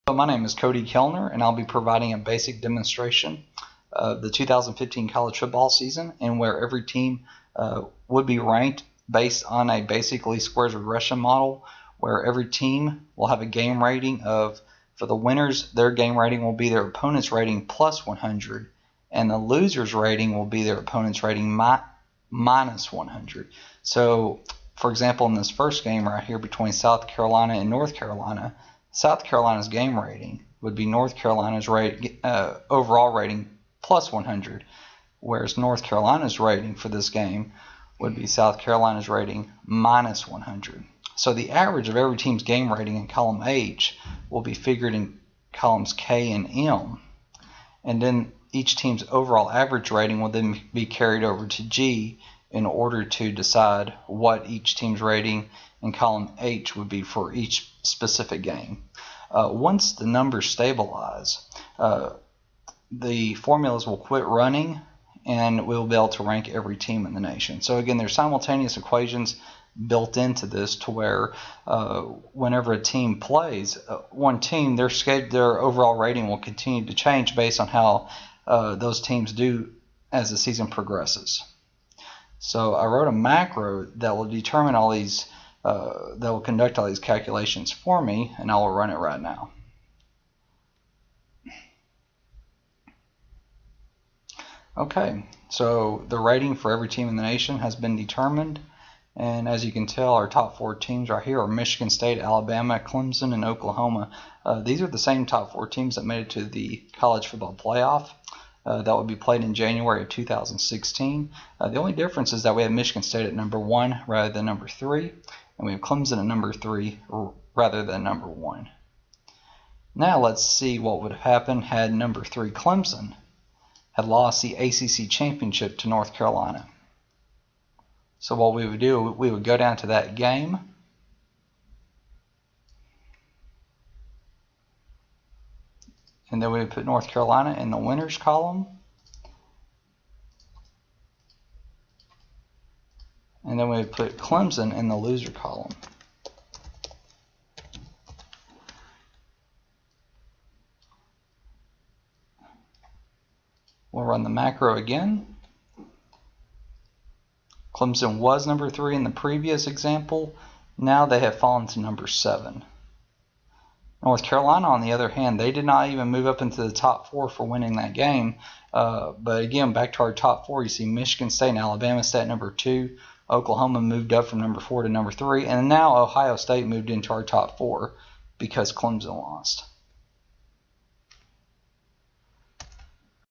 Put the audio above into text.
So my name is Cody Kellner, and I'll be providing a basic demonstration of the 2015 college football season, and where every team would be ranked based on a basic least squares regression model, where every team will have a game rating of, for the winners, their game rating will be their opponent's rating plus 100, and the loser's rating will be their opponent's rating minus 100. So, for example, in this first game right here between South Carolina and North Carolina, South Carolina's game rating would be North Carolina's overall rating plus 100, whereas North Carolina's rating for this game would be South Carolina's rating minus 100. So the average of every team's game rating in column H will be figured in columns K and M, and then each team's overall average rating will then be carried over to G in order to decide what each team's rating in column H would be for each specific game. Once the numbers stabilize, the formulas will quit running and we'll be able to rank every team in the nation. So again, there's simultaneous equations built into this to where whenever a team plays, one team, their overall rating will continue to change based on how those teams do as the season progresses. So I wrote a macro that will determine all these, that will conduct all these calculations for me, and I will run it right now. Okay, so the rating for every team in the nation has been determined, and as you can tell, our top 4 teams right here are Michigan State, Alabama, Clemson, and Oklahoma. These are the same top 4 teams that made it to the college football playoff. That will be played in January of 2016. The only difference is that we have Michigan State at number 1 rather than number 3, and we have Clemson at number 3 rather than number 1. Now let's see what would have happened had number 3 Clemson had lost the ACC championship to North Carolina. So what we would do, we would go down to that game, and then we would put North Carolina in the winners column, and then we would put Clemson in the loser column. We'll run the macro again. Clemson was number 3 in the previous example. Now they have fallen to number 7. North Carolina, on the other hand, they did not even move up into the top 4 for winning that game. But again, back to our top 4, you see Michigan State and Alabama State at number 2. Oklahoma moved up from number 4 to number 3. And now Ohio State moved into our top 4 because Clemson lost.